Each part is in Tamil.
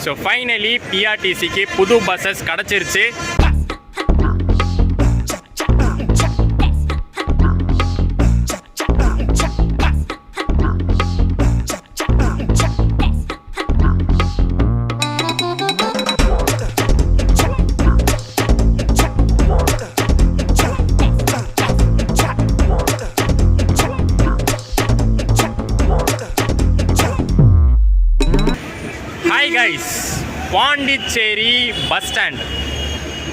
ஸோ ஃபைனலி பிஆர்டிசிக்கு புது பஸ்ஸஸ் கிடச்சிருச்சு. பாண்டிச்சேரி பஸ் ஸ்டாண்ட்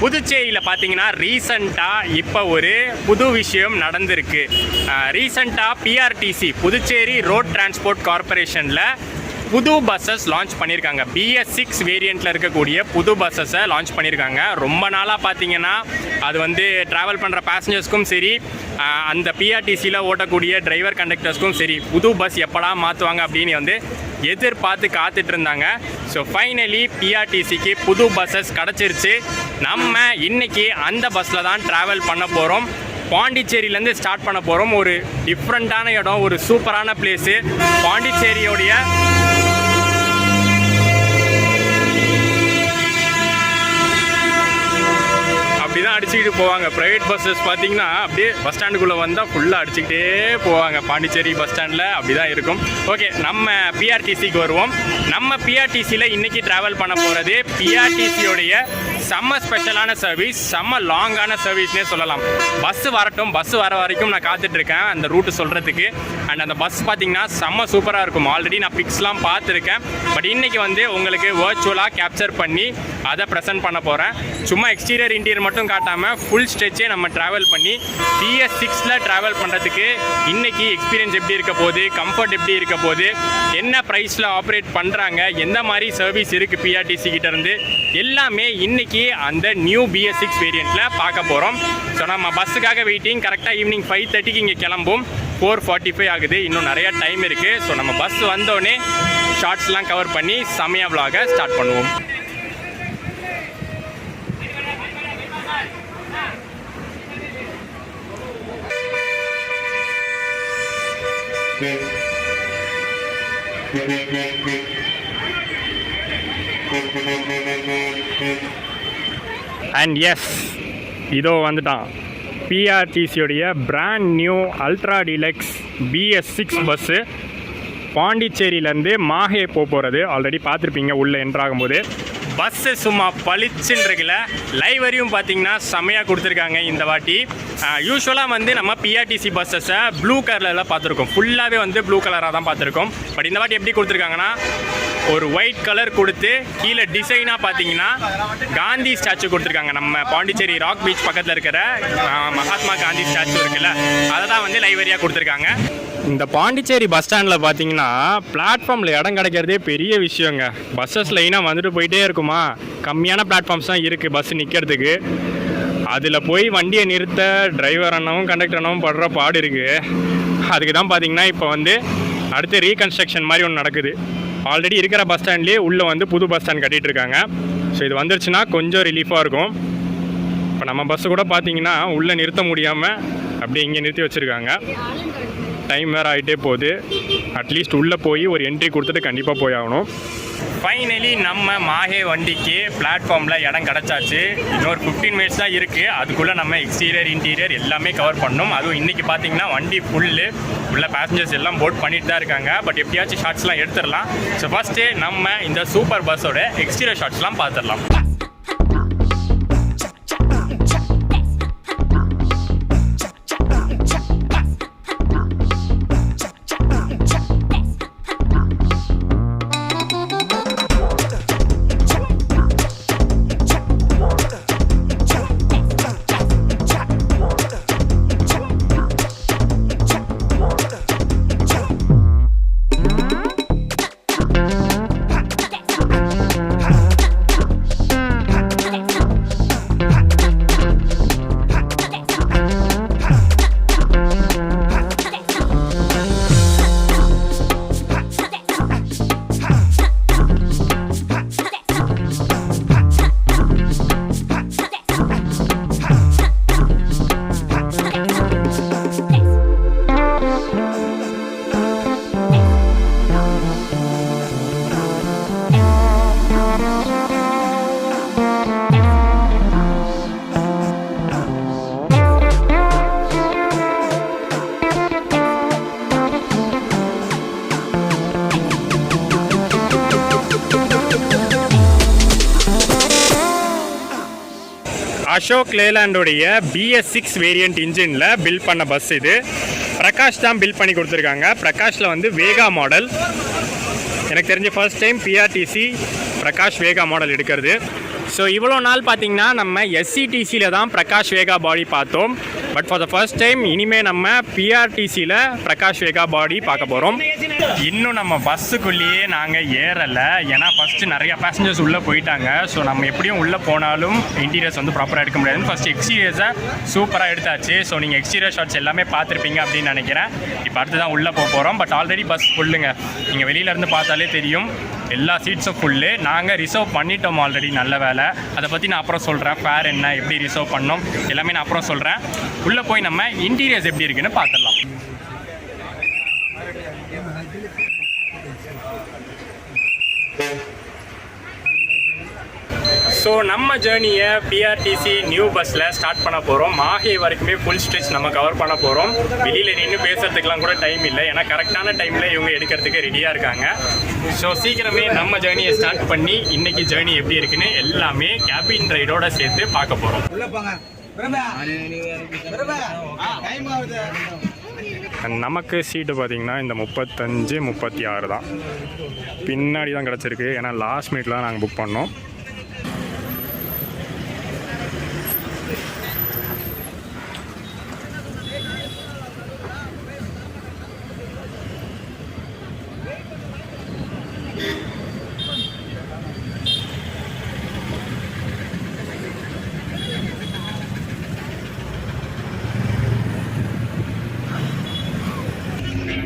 புதுச்சேரியில் பார்த்தீங்கன்னா ரீசண்டாக இப்போ ஒரு புது விஷயம் நடந்திருக்கு. ரீசண்டாக பிஆர்டிசி புதுச்சேரி ரோட் டிரான்ஸ்போர்ட் கார்பரேஷனில் புது பஸ்ஸஸ் லான்ச் பண்ணியிருக்காங்க. BS6 வேரியண்ட்டில் இருக்கக்கூடிய புது பஸ்ஸஸை லான்ச் பண்ணியிருக்காங்க. ரொம்ப நாளாக பார்த்தீங்கன்னா அது வந்து ட்ராவல் பண்ணுற பேசஞ்சர்ஸ்க்கும் சரி, அந்த பிஆர்டிசியில் ஓட்டக்கூடிய டிரைவர் கண்டக்டர்ஸ்க்கும் சரி, புது பஸ் எப்படா மாற்றுவாங்க அப்படின்னு வந்து எதிர்பார்த்து காத்துட்டு இருந்தாங்க. ஸோ ஃபைனலி பிஆர்டிசிக்கு புது பஸ்ஸஸ் கிடச்சிருச்சு. நம்ம இன்றைக்கி அந்த பஸ்ஸில் தான் ட்ராவல் பண்ண போகிறோம். பாண்டிச்சேரியிலேருந்து ஸ்டார்ட் பண்ண போகிறோம். ஒரு டிஃப்ரெண்ட்டான இடம், ஒரு சூப்பரான பிளேஸு. பாண்டிச்சேரியோடைய அப்படி தான் அடிச்சுக்கிட்டு போவாங்க. ப்ரைவேட் பஸ்ஸஸ் பார்த்தீங்கன்னா அப்படியே பஸ் ஸ்டாண்டுக்குள்ளே வந்தால் ஃபுல்லாக அடிச்சுக்கிட்டே போவாங்க. பாண்டிச்சேரி பஸ் ஸ்டாண்டில் அப்படி தான் இருக்கும். ஓகே, நம்ம பிஆர்டிசிக்கு வருவோம். நம்ம பிஆர்டிசியில் இன்றைக்கி ட்ராவல் பண்ண போகிறது பிஆர்டிசியோடைய செம்ம ஸ்பெஷலான சர்வீஸ், செம்ம லாங்கான சர்வீஸ்னே சொல்லலாம். பஸ்ஸு வரட்டும், பஸ்ஸு வர வரைக்கும் நான் காத்துட்ருக்கேன் அந்த ரூட்டு சொல்கிறதுக்கு. அண்ட் அந்த பஸ் பார்த்திங்கன்னா செம்ம சூப்பராக இருக்கும். ஆல்ரெடி நான் பிக்ஸ்லாம் பார்த்துருக்கேன். பட் இன்றைக்கி வந்து உங்களுக்கு வர்ச்சுவலாக கேப்சர் பண்ணி அதை ப்ரெசென்ட் பண்ண போகிறேன். சும்மா எக்ஸ்டீரியர் இன்டீரியர் மட்டும் காட்டாமல் ஃபுல் ஸ்ட்ரெச்சே நம்ம ட்ராவல் பண்ணி BS6ல் ட்ராவல் பண்ணுறதுக்கு இன்றைக்கி எக்ஸ்பீரியன்ஸ் எப்படி இருக்க போகுது, கம்ஃபர்ட் எப்படி இருக்க போகுது, என்ன ப்ரைஸில் ஆப்ரேட் பண்ணுறாங்க, எந்த மாதிரி சர்வீஸ் இருக்குது பிஆர்டிசி கிட்டேருந்து, எல்லாமே இன்றைக்கி அந்த நியூ BS6 வேரியண்ட்டில் பார்க்க போகிறோம். ஸோ நம்ம பஸ்ஸுக்காக வெயிட்டிங். கரெக்டாக ஈவினிங் 5:30க்கு இங்கே கிளம்பும். 4:45 ஆகுது. இன்னும் நிறையா டைம் இருக்குது. ஸோ நம்ம பஸ் வந்தோடனே ஷார்ட்ஸ்லாம் கவர் பண்ணி செமையா vlog-ஐ ஸ்டார்ட் பண்ணுவோம். அண்ட் எஸ், இதோ வந்துட்டான் பிஆர்டிசியோடைய brand new ultra deluxe BS6 bus. பாண்டிச்சேரியிலேருந்து மாஹே போகிறது. ஆல்ரெடி பார்த்துருப்பீங்க உள்ளே என்ட்ராகும்போது. பஸ்ஸு சும்மா பளிச்சுன்னு இருக்குல்ல. லைவரியும் பார்த்தீங்கன்னா செம்மையாக கொடுத்துருக்காங்க இந்த வாட்டி. யூஸ்வலாக வந்து நம்ம பிஆர்டிசி பஸ்ஸஸை ப்ளூ கலரில் பார்த்துருக்கோம். ஃபுல்லாகவே வந்து ப்ளூ கலராக தான் பார்த்துருக்கோம். பட் இந்த வாட்டி எப்படி கொடுத்துருக்காங்கன்னா ஒரு ஒயிட் கலர் கொடுத்து கீழே டிசைனாக பார்த்தீங்கன்னா காந்தி ஸ்டாச்சு கொடுத்துருக்காங்க. நம்ம பாண்டிச்சேரி ராக் பீச் பக்கத்தில் இருக்கிற மகாத்மா காந்தி ஸ்டாச்சு இருக்குல்ல, அதை தான் வந்து லைவரியாக கொடுத்துருக்காங்க. இந்த பாண்டிச்சேரி பஸ் ஸ்டாண்டில் பார்த்தீங்கன்னா பிளாட்ஃபார்மில் இடம் கிடைக்கிறதே பெரிய விஷயங்க. பஸ்ஸஸ் லைனாக வந்துட்டு போயிட்டே இருக்குமா, கம்மியான பிளாட்ஃபார்ம்ஸ் தான் இருக்குது பஸ் நிற்கிறதுக்கு. அதில் போய் வண்டியை நிறுத்த டிரைவர் அண்ணாவும் கண்டக்டர் அண்ணாவும் படுற பாடு இருக்குது. அதுக்கு தான் பார்த்தீங்கன்னா இப்போ வந்து அடுத்து ரீகன்ஸ்ட்ரக்ஷன் மாதிரி ஒன்று நடக்குது. ஆல்ரெடி இருக்கிற பஸ் ஸ்டாண்ட்லேயே உள்ளே வந்து புது பஸ் ஸ்டாண்ட் கட்டிகிட்டு இருக்காங்க. ஸோ இது வந்துருச்சுன்னா கொஞ்சம் ரிலீஃபாக இருக்கும். இப்போ நம்ம பஸ்ஸு கூட பார்த்தீங்கன்னா உள்ளே நிறுத்த முடியாமல் அப்படியே இங்கே நிறுத்தி வச்சுருக்காங்க. டைம் வேறு ஆகிட்டே போகுது. அட்லீஸ்ட் உள்ளே போய் ஒரு என்ட்ரி கொடுத்துட்டு கண்டிப்பாக போய் ஆகணும். ஃபைனலி நம்ம மாஹே வண்டிக்கு பிளாட்ஃபார்மில் இடம் கிடச்சாச்சு. இன்னொரு 15 மினிட்ஸ் தான் இருக்குது. அதுக்குள்ளே நம்ம எக்ஸ்டீரியர் இன்டீரியர் எல்லாமே கவர் பண்ணணும். அதுவும் இன்றைக்கி பார்த்தீங்கன்னா வண்டி ஃபுல்லு உள்ள பேசஞ்சர்ஸ் எல்லாம் போட் பண்ணிட்டு தான் இருக்காங்க. பட் எப்படியாச்சும் ஷார்ட்ஸ்லாம் எடுத்துடலாம். ஸோ ஃபஸ்ட்டு நம்ம இந்த சூப்பர் பஸ்ஸோட எக்ஸ்டீரியர் ஷார்ட்ஸ்லாம் பார்த்துடலாம். அசோக் லேலாண்டோடைய BS6 வேரியண்ட் இன்ஜினில் பில்ட் பண்ண பஸ் இது. பிரகாஷ் தான் பில்ட் பண்ணி கொடுத்துருக்காங்க. பிரகாஷில் வந்து வேகா மாடல். எனக்கு தெரிஞ்ச ஃபர்ஸ்ட் டைம் PRTC பிரகாஷ் வேகா மாடல் எடுக்கிறது. ஸோ இவ்வளோ நாள் பார்த்தீங்கன்னா நம்ம SCTCயில் தான் பிரகாஷ் வேகா பாடி பார்த்தோம். But for the first time இனிமேல் நம்ம PRTCயில் பிரகாஷ் வேகா பாடி பார்க்க போகிறோம். இன்னும் நம்ம பஸ்ஸுக்குள்ளேயே நாங்கள் ஏறலை, ஏன்னா ஃபஸ்ட்டு நிறையா பேசஞ்சர்ஸ் உள்ளே போயிட்டாங்க. ஸோ நம்ம எப்படியும் உள்ளே போனாலும் இன்டீரியர்ஸ் வந்து ப்ராப்பராக எடுக்க முடியாதுன்னு ஃபஸ்ட்டு எக்ஸ்டீரியர்ஸை சூப்பராக எடுத்தாச்சு. ஸோ நீங்கள் எக்ஸ்டீரியர் ஷாட்ஸ் எல்லாமே பார்த்துருப்பீங்க அப்படின்னு நினைக்கிறேன். இப்போ அடுத்து தான் உள்ளே போக போகிறோம். பட் ஆல்ரெடி பஸ் ஃபுல்லுங்க. நீங்கள் வெளியிலேருந்து பார்த்தாலே தெரியும், எல்லா சீட்ஸும் ஃபுல்லு. நாங்கள் ரிசர்வ் பண்ணிட்டோம் ஆல்ரெடி, நல்ல வேலை. அதை பற்றி நான் அப்புறம் சொல்கிறேன். ஃபேர் என்ன, எப்படி ரிசர்வ் பண்ணோம் எல்லாமே நான் அப்புறம் சொல்கிறேன். உள்ளே போய் நம்ம இன்டீரியர்ஸ் எப்படி இருக்குன்னு பார்த்துடலாம். ஸோ நம்ம ஜேர்னியை PRTC நியூ பஸ்ஸில் ஸ்டார்ட் பண்ண போகிறோம். மாஹே வரைக்குமே ஃபுல் ஸ்ட்ரெச் நம்ம கவர் பண்ண போகிறோம். வெளியில் நின்று பேசுறதுக்கெலாம் கூட டைம் இல்லை, ஏன்னா கரெக்டான டைமில் இவங்க எடுக்கிறதுக்கு ரெடியாக இருக்காங்க. ஸோ சீக்கிரமே நம்ம ஜேர்னியை ஸ்டார்ட் பண்ணி இன்றைக்கி ஜேர்னி எப்படி இருக்குன்னு எல்லாமே கேபின் ரைடோட சேர்த்து பார்க்க போகிறோம். நமக்கு சீட்டு பார்த்திங்கன்னா இந்த 35, 36 தான். பின்னாடி தான் கிடச்சிருக்கு, ஏன்னா லாஸ்ட் மினிட்ல தான் நாங்கள் புக் பண்ணோம்.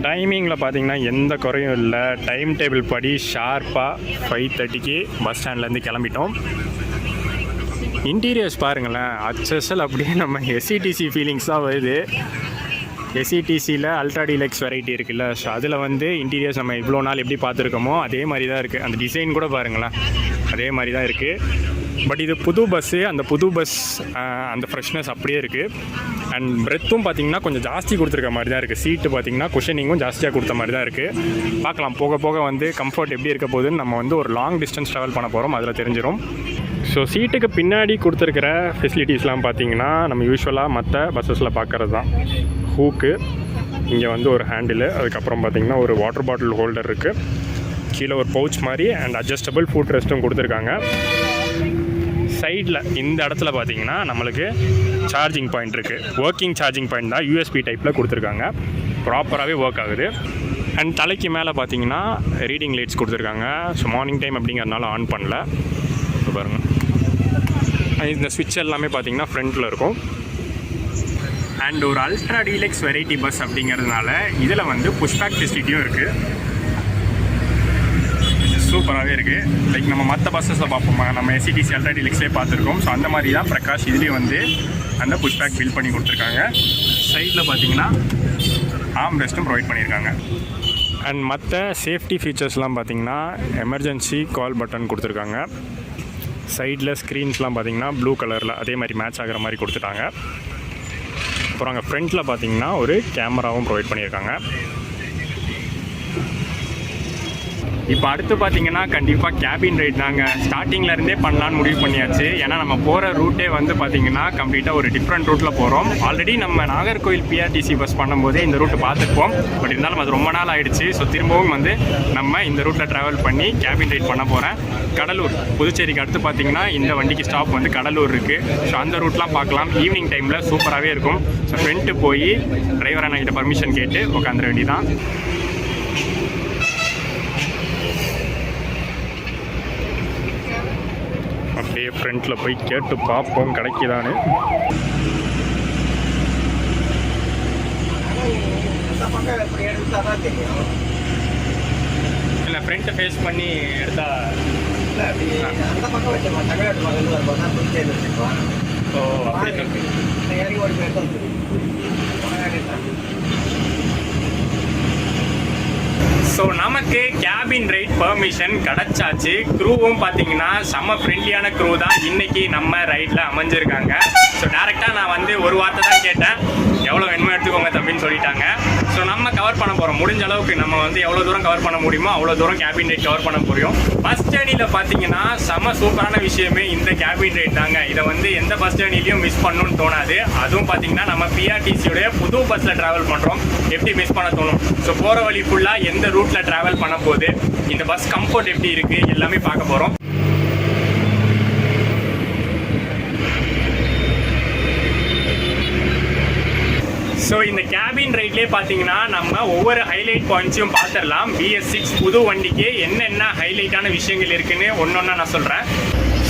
டைமிங்கில் பார்த்தீங்கன்னா எந்த குறையும் இல்லை. டைம் டேபிள் படி ஷார்ப்பாக 5:30க்கு பஸ் ஸ்டாண்ட்லேருந்து கிளம்பிட்டோம். இன்டீரியர்ஸ் பாருங்களேன், HSL அப்படியே நம்ம SCTC ஃபீலிங்ஸ் தான் வருது. SCTCயில் அல்ட்ரா டீலக்ஸ் வெரைட்டி இருக்குல்ல, ஸோ அதில் வந்து இன்டீரியர்ஸ் நம்ம இவ்வளோ நாள் எப்படி பார்த்துருக்கோமோ அதே மாதிரி தான் இருக்குது. அந்த டிசைன் கூட பாருங்களேன், அதே மாதிரி தான் இருக்குது. பட் இது புது பஸ்ஸு, அந்த புது பஸ் அந்த ஃப்ரெஷ்னஸ் அப்படியே இருக்குது. அண்ட் பிரெத்தும் பார்த்திங்கன்னா கொஞ்சம் ஜாஸ்தி கொடுத்துருக்க மாதிரி தான் இருக்குது. சீட்டு பார்த்திங்கன்னா குஷனிங்கும் ஜாஸ்தியாக கொடுத்த மாதிரி தான் இருக்குது. பார்க்கலாம் போக போக வந்து கம்ஃபர்ட் எப்படி இருக்க போகுதுன்னு. நம்ம வந்து ஒரு லாங் டிஸ்டன்ஸ் ட்ராவல் பண்ண போகிறோம், அதில் தெரிஞ்சிடும். ஸோ சீட்டுக்கு பின்னாடி கொடுத்துருக்கிற ஃபெசிலிட்டிஸ்லாம் பார்த்திங்கன்னா நம்ம யூஸ்வலாக மற்ற பஸ்ஸஸில் பார்க்குறது தான். ஹூக்கு, இங்கே வந்து ஒரு ஹேண்டிலு, அதுக்கப்புறம் பார்த்திங்கன்னா ஒரு வாட்டர் பாட்டில் ஹோல்டர் இருக்குது, கீழே ஒரு பவுச் மாதிரி அண்ட் அட்ஜஸ்டபிள் ஃபுட் ரெஸ்ட்டும் கொடுத்துருக்காங்க. சைடில் இந்த இடத்துல பார்த்தீங்கன்னா நம்மளுக்கு சார்ஜிங் பாயிண்ட் இருக்குது. ஒர்க்கிங் சார்ஜிங் பாயிண்ட் தான், USB டைப்பில் கொடுத்துருக்காங்க. ப்ராப்பராகவே ஒர்க் ஆகுது. அண்ட் தலைக்கு மேலே பார்த்தீங்கன்னா ரீடிங் லைட்ஸ் கொடுத்துருக்காங்க. ஸோ மார்னிங் டைம் அப்படிங்கிறதுனால ஆன் பண்ணல. இப்போ பாருங்கள், இந்த ஸ்விட்ச் எல்லாமே பார்த்தீங்கன்னா ஃப்ரண்ட்டில் இருக்கும். அண்ட் ஒரு அல்ட்ரா டீலக்ஸ் வெரைட்டி பஸ் அப்படிங்கிறதுனால இதில் வந்து புஷ்பேக் ஃபெசிலிட்டியும் இருக்குது. சூப்பராகவே இருக்குது. லைக் நம்ம மற்ற பஸ்ஸஸில் பார்ப்போமா, நம்ம SCTC அல்ட்ரா டீலக்ஸ்லேயே பார்த்துருக்கோம். ஸோ அந்த மாதிரி தான் பிரகாஷ் இதுலேயும் வந்து அந்த புஷ்பேக் பில்ட் பண்ணி கொடுத்துருக்காங்க. சைடில் பார்த்தீங்கன்னா ஆர்ம் ரெஸ்ட்டும் ப்ரொவைட் பண்ணியிருக்காங்க. அண்ட் மற்ற சேஃப்டி ஃபீச்சர்ஸ்லாம் பார்த்தீங்கன்னா எமர்ஜென்சி கால் பட்டன் கொடுத்துருக்காங்க. சைடில் ஸ்க்ரீன்ஸ்லாம் பார்த்தீங்கன்னா ப்ளூ கலரில் அதே மாதிரி மேட்ச் ஆகிற மாதிரி கொடுத்துட்டாங்க. அப்புறம் அங்கே ஃப்ரண்ட்டில் பார்த்தீங்கன்னா ஒரு கேமராவும் ப்ரொவைட் பண்ணியிருக்காங்க. இப்போ அடுத்து பார்த்தீங்கன்னா கண்டிப்பாக கேபின் ரைட் நாங்கள் ஸ்டார்டிங்லேருந்தே பண்ணலான்னு முடிவு பண்ணியாச்சு. ஏன்னா நம்ம போகிற ரூட்டே வந்து பார்த்திங்கன்னா கம்ப்ளீட்டாக ஒரு டிஃப்ரெண்ட் ரூட்டில் போகிறோம். ஆல்ரெடி நம்ம நாகர்கோவில் PRTC பஸ் பண்ணும்போதே இந்த ரூட்டு பார்த்துருப்போம். பட் இருந்தாலும் அது ரொம்ப நாள் ஆகிடுச்சு. ஸோ திரும்பவும் வந்து நம்ம இந்த ரூட்டில் ட்ராவல் பண்ணி கேபின் ரைட் பண்ண போகிறேன். கடலூர், புதுச்சேரிக்கு அடுத்து பார்த்திங்கன்னா இந்த வண்டிக்கு ஸ்டாப் வந்து கடலூர் இருக்குது. ஸோ அந்த ரூட்லாம் பார்க்கலாம். ஈவினிங் டைமில் சூப்பராகவே இருக்கும். ஸோ ஃப்ரெண்ட்டு போய் டிரைவர் அண்ணாகிட்ட பர்மிஷன் கேட்டு உட்காந்துட வேண்டியதான். அப்படியே ஃப்ரண்ட்டில் போய் கேட்டு பார்ப்போம் கிடைக்குதான்னு. இல்லை ஃப்ரண்ட்டை ஃபேஸ் பண்ணி எடுத்தா ஓ அப்படி. ஸோ நமக்கு கேபின் ரைட் பெர்மிஷன் கிடச்சாச்சு. க்ரூவும் பார்த்தீங்கன்னா செம்ம ஃப்ரெண்ட்லியான க்ரூ தான் இன்னைக்கு நம்ம ரைடில் அமைஞ்சிருக்காங்க. ஸோ டேரெக்டாக நான் வந்து ஒரு வார்த்தை தான் கேட்டேன், எவ்வளோ வேணுமோ எடுத்துக்கோங்க தம்பின்னு சொல்லிட்டாங்க. ஸோ நம்ம கவர் பண்ண போகிறோம், முடிஞ்ச அளவுக்கு நம்ம வந்து எவ்வளோ தூரம் கவர் பண்ண முடியுமோ அவ்வளோ தூரம் கேபின் ரைட் கவர் பண்ண முடியும். பஸ் ஜேர்னியில் பார்த்தீங்கன்னா செம்ம சூப்பரான விஷயமே இந்த கேபின் ரைட் தாங்க. இதை வந்து எந்த பஸ் ஜேர்னிலையும் மிஸ் பண்ணணும்னு தோணாது. அதுவும் பார்த்தீங்கன்னா நம்ம பிஆர்டிசியோடைய புது பஸ்ஸில் ட்ராவல் பண்ணுறோம், எப்படி மிஸ் பண்ண தோணும். ஸோ போகிற வழி ஃபுல்லாக எந்த ரூட்டில் ட்ராவல் பண்ண போது, இந்த பஸ் கம்ஃபர்ட் எப்படி இருக்குது எல்லாமே பார்க்க போகிறோம். ஸோ இந்த கேபின் ரைட்லேயே பார்த்தீங்கன்னா நம்ம ஒவ்வொரு ஹைலைட் பாயிண்ட்ஸையும் பார்த்துடலாம். BS6 புது வண்டிக்கு என்னென்ன ஹைலைட்டான விஷயங்கள் இருக்குன்னு ஒன்றொன்னா நான் சொல்கிறேன்.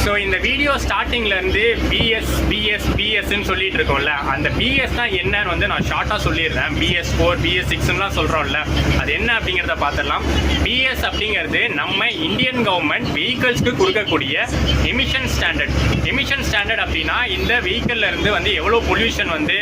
ஸோ இந்த வீடியோ ஸ்டார்டிங்லேருந்து பிஎஸ்ன்னு சொல்லிட்டு இருக்கோம்ல, அந்த பிஎஸ் தான் என்னன்னு வந்து நான் ஷார்ட்டாக சொல்லிடுறேன். BS4 BS6லாம் சொல்கிறோம்ல, அது என்ன அப்படிங்கிறத பார்த்துடலாம். பிஎஸ் அப்படிங்கிறது நம்ம இந்தியன் கவர்மெண்ட் வெஹிக்கிள்ஸ்க்கு கொடுக்கக்கூடிய எமிஷன் ஸ்டாண்டர்ட் அப்படின்னா இந்த வெஹிக்கிள்ல இருந்து வந்து எவ்வளோ பொல்யூஷன் வந்து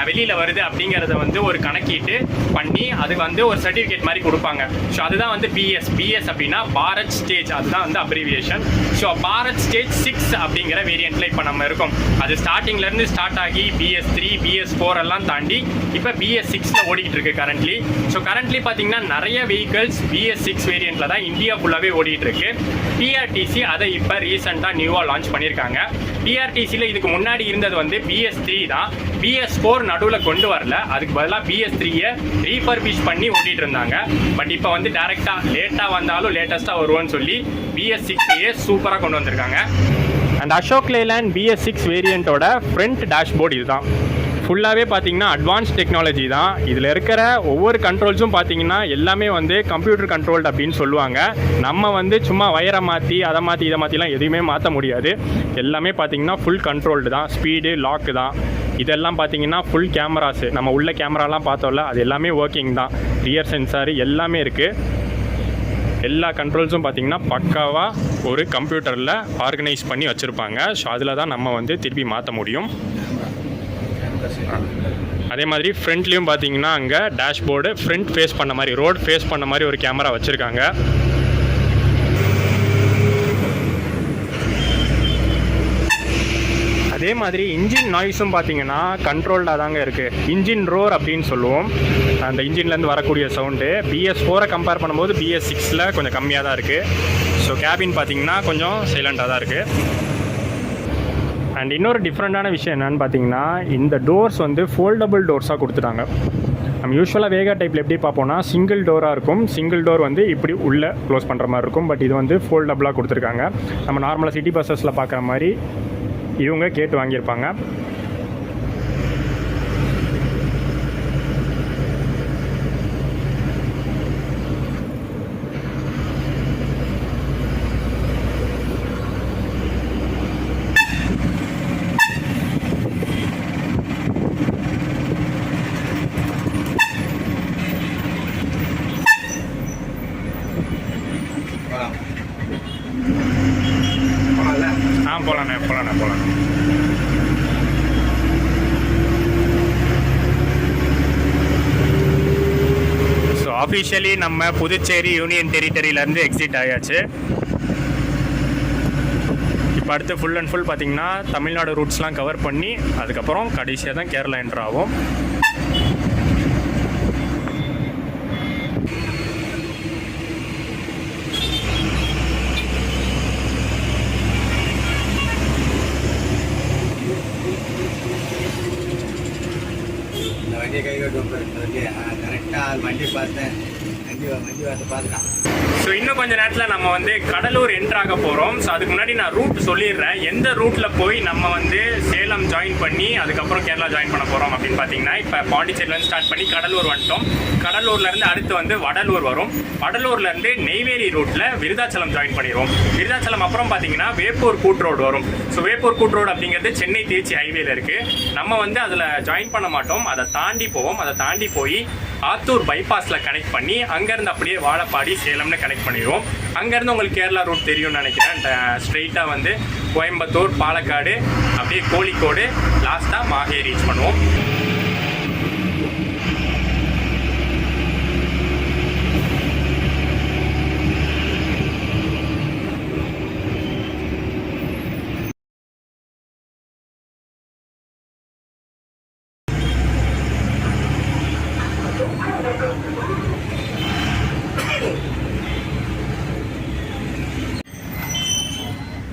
வெளியில் வருது அப்படிங்கிறத வந்து ஒரு கணக்கீட்டு பண்ணி அதுக்கு வந்து ஒரு சர்டிஃபிகேட் மாதிரி கொடுப்பாங்க. ஸோ அதுதான் வந்து பிஎஸ் அப்படின்னா பாரத் ஸ்டேஜ், அதுதான் வந்து அப்ரிவியேஷன். ஸோ பாரத் ஸ்டேஜ் 6 அப்படிங்கிற வேரியண்ட்ல இப்போ நம்ம இருக்கோம். அது ஸ்டார்டிங்லேருந்து ஸ்டார்ட் ஆகி BS3 BS4 எல்லாம் தாண்டி இப்போ BS6ல ஓடிக்கிட்டு இருக்கு கரண்ட்லி. ஸோ கரண்ட்லி பார்த்தீங்கன்னா நிறைய வெஹிக்கிள்ஸ் BS6 வேரியண்ட்ல தான் இந்தியா ஃபுல்லாகவே ஓடிட்டு இருக்கு. பிஆர்டிசி அதை இப்போ ரீசெண்டாக நியூவாக லான்ச் பண்ணியிருக்காங்க. பிஆர்டிசியில் இதுக்கு முன்னாடி இருந்தது வந்து BS3 தான். BS4 நடுவில் கொண்டு வரல, அதுக்கு பதிலாக BS3யை ரீஃபர்பிஷ் பண்ணி ஓட்டிகிட்டு இருந்தாங்க. பட் இப்போ வந்து டேரெக்டாக லேட்டாக வந்தாலும் லேட்டஸ்ட்டாக வருவோன்னு சொல்லி BS6யே சூப்பராக கொண்டு வந்திருக்காங்க. அண்ட் அசோக் லேலண்ட் BS6 வேரியண்ட்டோட ஃப்ரண்ட் டேஷ்போர்டு இதுதான். ஃபுல்லாகவே பார்த்தீங்கன்னா அட்வான்ஸ் டெக்னாலஜி தான். இதில் இருக்கிற ஒவ்வொரு கண்ட்ரோல்ஸும் பார்த்தீங்கன்னா எல்லாமே வந்து கம்ப்யூட்டர் கண்ட்ரோல்டு அப்படின்னு சொல்லுவாங்க. நம்ம வந்து சும்மா வயரை மாற்றி அதை மாற்றி இதை மாற்றிலாம் எதுவுமே மாற்ற முடியாது. எல்லாமே பார்த்தீங்கன்னா ஃபுல் கண்ட்ரோல்டு தான். ஸ்பீடு லாக்கு தான். இதெல்லாம் பார்த்தீங்கன்னா ஃபுல் கேமராஸு, நம்ம உள்ள கேமராலாம் பார்த்தோம்ல, அது எல்லாமே ஒர்க்கிங் தான். ரியர் சென்சார் எல்லாமே இருக்குது. எல்லா கண்ட்ரோல்ஸும் பார்த்தீங்கன்னா பக்காவாக ஒரு கம்ப்யூட்டரில் ஆர்கனைஸ் பண்ணி வச்சுருப்பாங்க. ஸோ அதில் தான் நம்ம வந்து திருப்பி மாற்ற முடியும். அதே மாதிரி ஃப்ரண்ட்லேயும் பார்த்தீங்கன்னா அங்கே டேஷ்போர்டு ஃப்ரண்ட் ஃபேஸ் பண்ண மாதிரி, ரோடு ஃபேஸ் பண்ண மாதிரி ஒரு கேமரா வச்சுருக்காங்க. அதே மாதிரி இன்ஜின் நாய்ஸும் பார்த்தீங்கன்னா கண்ட்ரோல்டாக தாங்க இருக்குது. இன்ஜின் ரோர் அப்படின்னு சொல்லுவோம், அந்த இன்ஜின்லேருந்து வரக்கூடிய சவுண்டு BS4 கம்பேர் பண்ணும்போது BS6ல் கொஞ்சம் கம்மியாக தான் இருக்குது. ஸோ கேபின் பார்த்தீங்கன்னா கொஞ்சம் சைலண்டாக தான் இருக்குது. அண்ட் இன்னொரு டிஃப்ரெண்ட்டான விஷயம் என்னென்னு பார்த்தீங்கன்னா, இந்த டோர்ஸ் வந்து ஃபோல்டபுள் டோர்ஸாக கொடுத்துட்டாங்க. நம்ம யூஸ்வலாக வேகா டைப்பில் எப்படி பார்ப்போம்னா சிங்கிள் டோராக இருக்கும். சிங்கிள் டோர் வந்து இப்படி உள்ளே க்ளோஸ் பண்ணுற மாதிரி இருக்கும். பட் இது வந்து ஃபோல்டபுளாக கொடுத்துருக்காங்க. நம்ம நார்மலாக சிட்டி பஸ்ஸஸில் பார்க்குற மாதிரி இவங்க கேட்டு வாங்கியிருப்பாங்க. போகலாம். ஸோ ஆஃபிஷியலி நம்ம புதுச்சேரி யூனியன் டெரிட்டரியிலேருந்து எக்ஸிட் ஆயாச்சு. இப்போ அடுத்து ஃபுல் அண்ட் ஃபுல் பார்த்திங்கன்னா தமிழ்நாடு ரூட்ஸ்லாம் கவர் பண்ணி அதுக்கப்புறம் கடைசியாக தான் கேரளா என்ட்ரு ஆகும். கரெக்டாக வண்டி பார்த்தேன், வண்டி பார்த்துட்டான். ஸோ இன்னும் கொஞ்சம் நேரத்தில் நம்ம வந்து கடலூர் என்ட்ரு ஆக போகிறோம். ஸோ அதுக்கு முன்னாடி நான் ரூட் சொல்லிடுறேன், எந்த ரூட்டில் போய் நம்ம வந்து சேலம் ஜாயின் பண்ணி அதுக்கப்புறம் கேரளா ஜாயின் பண்ண போகிறோம் அப்படின்னு பார்த்தீங்கன்னா, இப்போ பாண்டிச்சேரியிலேருந்து ஸ்டார்ட் பண்ணி கடலூர் வந்துட்டோம். கடலூர்லேருந்து அடுத்து வந்து வடலூர் வரும். வடலூர்லேருந்து நெய்வேலி ரூட்டில் விருதாச்சலம் ஜாயின் பண்ணிடுவோம். விருதாச்சலம் அப்புறம் பார்த்தீங்கன்னா வேப்பூர் கூட்ரோடு வரும். ஸோ வேப்பூர் கூட்ரோடு அப்படிங்கிறது சென்னை திருச்சி ஹைவேல இருக்குது. நம்ம வந்து அதில் ஜாயின் பண்ண மாட்டோம், அதை தாண்டி போவோம். அதை தாண்டி போய் ஆத்தூர் பைபாஸில் கனெக்ட் பண்ணி அங்கேருந்து அப்படியே வாழப்பாடி சேலம்னு கனெக்ட் பண்ணிடுவோம். அங்கேருந்து உங்களுக்கு கேரளா ரூட் தெரியும்னு நினைக்கிறேன். ஸ்ட்ரெயிட்டாக வந்து கோயம்புத்தூர், பாலக்காடு, அப்படியே கோழிக்கோடு, லாஸ்ட்டாக மாஹே ரீச் பண்ணுவோம்.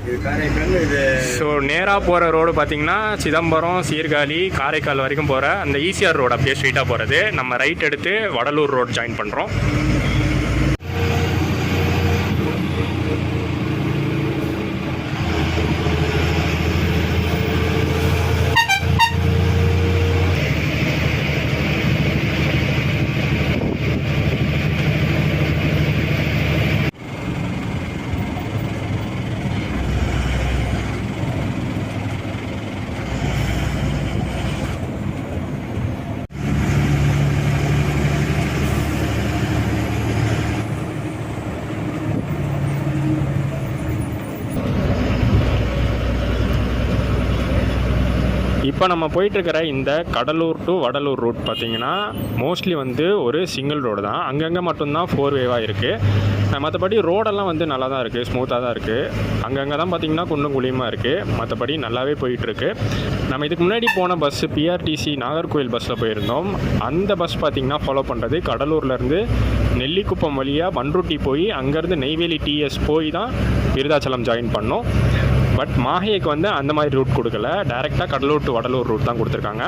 இது காரைக்கால். இது ஸோ நேராக போகிற ரோடு பார்த்தீங்கன்னா சிதம்பரம், சீர்காழி, காரைக்கால் வரைக்கும் போகிற அந்த ஈசிஆர் ரோடு அப்படியே ஸ்ட்ரெயிட்டாக போகிறது. நம்ம ரைட் எடுத்து வடலூர் ரோடு ஜாயின் பண்ணுறோம். இப்போ நம்ம போயிட்டுருக்கிற இந்த கடலூர் டு வடலூர் ரூட் பார்த்திங்கன்னா மோஸ்ட்லி வந்து ஒரு சிங்கிள் ரோடு தான். அங்கங்கே மட்டும்தான் 4 வேவாக இருக்குது. மற்றபடி ரோடெல்லாம் வந்து நல்லா தான் இருக்குது, ஸ்மூத்தாக தான் இருக்குது. அங்கங்கே தான் பார்த்திங்கன்னா குண்டும் குழியுமாக இருக்குது. மற்றபடி நல்லாவே போயிட்டுருக்கு. நம்ம இதுக்கு முன்னாடி போன பஸ்ஸு பிஆர்டிசி நாகர்கோவில் பஸ்ஸில் போயிருந்தோம். அந்த பஸ் பார்த்திங்கன்னா ஃபாலோ பண்ணுறது கடலூர்லேருந்து நெல்லிக்குப்பம் வழியாக பன்ருட்டி போய் அங்கேருந்து நெய்வேலி டிஎஸ் போய் தான் விருதாச்சலம் ஜாயின் பண்ணோம். பட் மாஹேக்கு வந்து அந்த மாதிரி ரூட் கொடுக்கல, டைரெக்டாக கடலூர் டு வடலூர் ரூட் தான் கொடுத்துருக்காங்க.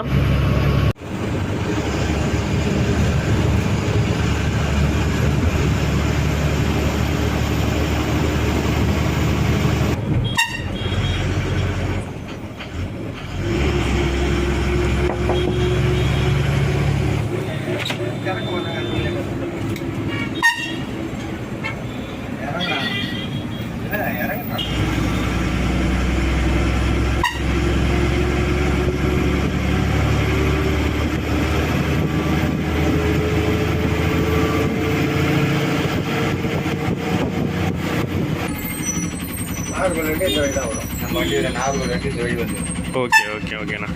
ஓகேண்ணா.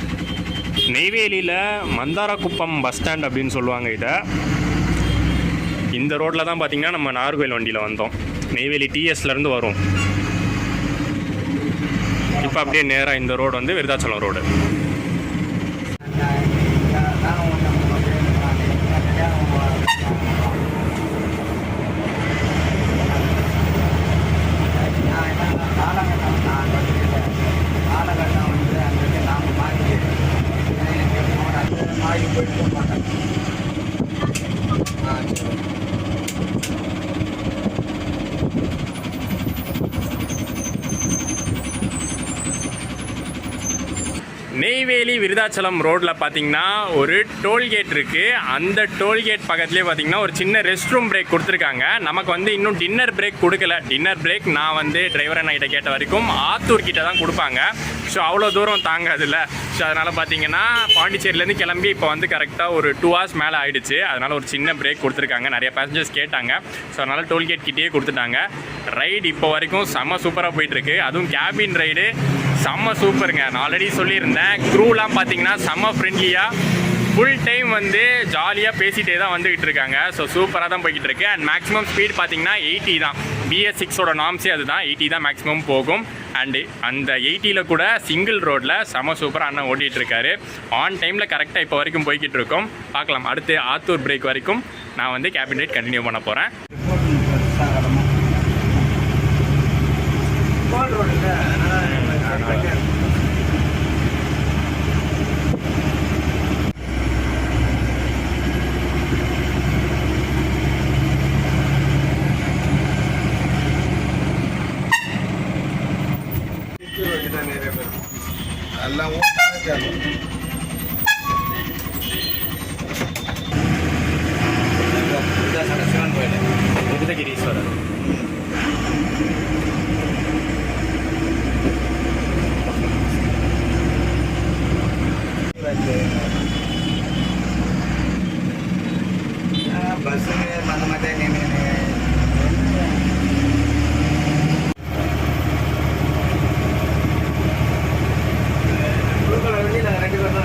நெய்வேலியில் மந்தாரக்குப்பம் பஸ் ஸ்டாண்ட் அப்படின்னு சொல்லுவாங்க இதை. இந்த ரோட்டில் தான் பார்த்திங்கன்னா நம்ம நாகர்கோவில் வண்டியில் வந்தோம். நெய்வேலி டிஎஸ்லேருந்து வரும். இப்போ அப்படியே நேராக இந்த ரோடு வந்து விருதாச்சலம் ரோடு. நெய்வேலி விருதாச்சலம் ரோட்டில் பார்த்தீங்கன்னா ஒரு டோல்கேட் இருக்குது. அந்த டோல்கேட் பக்கத்துலேயே பார்த்தீங்கன்னா ஒரு சின்ன ரெஸ்ட் ரூம் பிரேக் கொடுத்துருக்காங்க. நமக்கு வந்து இன்னும் டின்னர் பிரேக் கொடுக்கல. டின்னர் பிரேக் நான் வந்து டிரைவர் அண்ணாகிட்ட கேட்ட வரைக்கும் ஆத்தூர் கிட்ட தான் கொடுப்பாங்க. ஸோ அவ்வளோ தூரம் தாங்காதுல்ல. ஸோ அதனால் பார்த்தீங்கன்னா பாண்டிச்சேரியிலேருந்து கிளம்பி இப்போ வந்து கரெக்டாக ஒரு 2 hours மேலே ஆகிடுச்சு. அதனால் ஒரு சின்ன பிரேக் கொடுத்துருக்காங்க. நிறைய பேசஞ்சர்ஸ் கேட்டாங்க. ஸோ அதனால் டோல்கேட் கிட்டேயே கொடுத்துட்டாங்க. ரைடு இப்போ வரைக்கும் செம்ம சூப்பராக போயிட்டுருக்கு. அதுவும் கேபின் ரைடு செம்ம சூப்பருங்க. நான் ஆல்ரெடி சொல்லியிருந்தேன், க்ரூலாம் பார்த்தீங்கன்னா செம்ம ஃப்ரெண்ட்லியாக ஃபுல் டைம் வந்து ஜாலியாக பேசிகிட்டே தான் வந்துக்கிட்டு இருக்காங்க. ஸோ சூப்பராக தான் போய்கிட்டு இருக்கு. அண்ட் மேக்ஸிமம் ஸ்பீட் பார்த்தீங்கன்னா 80 தான். BS6ஓட நார்ம்ஸே அதுதான், 80 தான் மேக்ஸிமம் போகும். அண்டு அந்த 80ல் கூட சிங்கிள் ரோட்டில் செம்ம சூப்பராக அண்ணன் ஓட்டிகிட்டு இருக்காரு. ஆன் டைமில் கரெக்டாக இப்போ வரைக்கும் போய்கிட்டு இருக்கோம். பார்க்கலாம், அடுத்து ஆத்தூர் பிரேக் வரைக்கும் நான் வந்து கேபின் ரைட் கண்டினியூ பண்ண போகிறேன். விருதகிரீஸ்வரர் பஸ் பண்ண மாட்டேன். வண்டியில் 2 பேர்